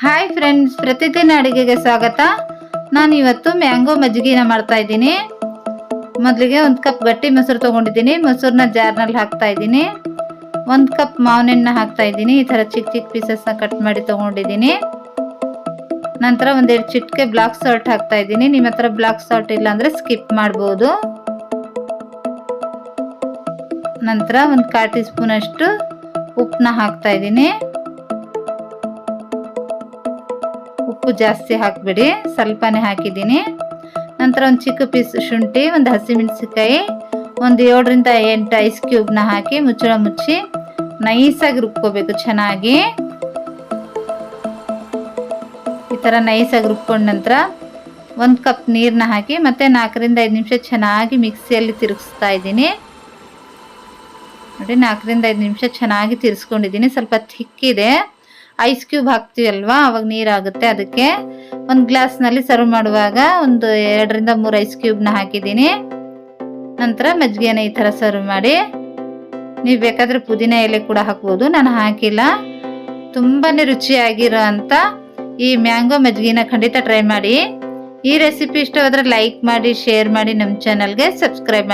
Hi friends, ಪ್ರತಿದಿನ ಅಡುಗೆಗೆ ಸ್ವಾಗತ. ನಾನು ಇವತ್ತು ಮ್ಯಾಂಗೋ ಮಜ್ಜಿಗೆನ ಮಾಡ್ತಾ ಇದ್ದೀನಿ. ಮೊದಲಿಗೆ 1 ಕಪ್ ಗಟ್ಟಿ ಮೊಸರು ತೊಗೊಂಡಿದ್ದೀನಿ. ಮೊಸರನ್ನ ಜಾರ್ನಲ್ಲಿ ಹಾಕ್ತಾ ಇದ್ದೀನಿ. 1 ಕಪ್ ಮಾವಿನ ಹಣ್ಣನ್ನ ಹಾಕ್ತಾ ಇದ್ದೀನಿ. ಈ ಥರ ಚಿಕ್ಕ ಚಿಕ್ಕ ಪೀಸಸ್ನ ಕಟ್ ಮಾಡಿ ತೊಗೊಂಡಿದ್ದೀನಿ. ನಂತರ 1-2 ಚಿಟಿಕೆ ಬ್ಲಾಕ್ ಸಾಲ್ಟ್ ಹಾಕ್ತಾ ಇದ್ದೀನಿ. ನಿಮ್ಮ ಹತ್ರ ಬ್ಲಾಕ್ ಸಾಲ್ಟ್ ಇಲ್ಲ ಅಂದರೆ ಸ್ಕಿಪ್ ಮಾಡ್ಬೋದು. ನಂತರ 1/4 ಟೀ ಸ್ಪೂನ್ ಅಷ್ಟು ಉಪ್ಪನ್ನ ಹಾಕ್ತಾ ಇದ್ದೀನಿ. ಉಪ್ಪು ಜಾಸ್ತಿ ಹಾಕಬೇಡಿ, ಸ್ವಲ್ಪನೇ ಹಾಕಿದ್ದೀನಿ. ನಂತರ 1 ಚಿಕ್ಕ ಪೀಸ್ ಶುಂಠಿ, 1 ಹಸಿಮೆಣಸಿನಕಾಯಿ, 7ರಿಂದ 8 ಐಸ್ ಕ್ಯೂಬ್ನ ಹಾಕಿ ಮುಚ್ಚಳ ಮುಚ್ಚಿ ನೈಸಾಗಿ ರುಬ್ಕೋಬೇಕು. ಚೆನ್ನಾಗಿ ಈ ಥರ ನೈಸಾಗಿ ರುಬ್ಕೊಂಡ ನಂತರ 1 ಕಪ್ ನೀರನ್ನ ಹಾಕಿ ಮತ್ತೆ 4ರಿಂದ 5 ನಿಮಿಷ ಚೆನ್ನಾಗಿ ಮಿಕ್ಸಿಯಲ್ಲಿ ತಿರುಗಿಸ್ತಾ ಇದ್ದೀನಿ. ನೋಡಿ, 4ರಿಂದ 5 ನಿಮಿಷ ಚೆನ್ನಾಗಿ ತಿರ್ಸ್ಕೊಂಡಿದ್ದೀನಿ. ಸ್ವಲ್ಪ ಥಿಕ್ಕಿದೆ. ಐಸ್ ಕ್ಯೂಬ್ ಹಾಕ್ತೀವಲ್ವಾ, ಅವಾಗ ನೀರಾಗುತ್ತೆ. ಅದಕ್ಕೆ ಒಂದು ಗ್ಲಾಸ್ನಲ್ಲಿ ಸರ್ವ್ ಮಾಡುವಾಗ 2ರಿಂದ 3 ಐಸ್ ಕ್ಯೂಬ್ನ ಹಾಕಿದ್ದೀನಿ. ನಂತರ ಮಜ್ಜಿಗೆನ ಈ ಥರ ಸರ್ವ್ ಮಾಡಿ. ನೀವು ಬೇಕಾದರೆ ಪುದೀನ ಎಲೆ ಕೂಡ ಹಾಕ್ಬೋದು, ನಾನು ಹಾಕಿಲ್ಲ. ತುಂಬಾ ರುಚಿಯಾಗಿರೋ ಅಂಥ ಈ ಮ್ಯಾಂಗೋ ಮಜ್ಜಿಗೆನ ಖಂಡಿತ ಟ್ರೈ ಮಾಡಿ. ಈ ರೆಸಿಪಿ ಇಷ್ಟವಾದರೆ ಲೈಕ್ ಮಾಡಿ, ಶೇರ್ ಮಾಡಿ, ನಮ್ಮ ಚಾನಲ್ಗೆ ಸಬ್ಸ್ಕ್ರೈಬ್ ಮಾಡಿ.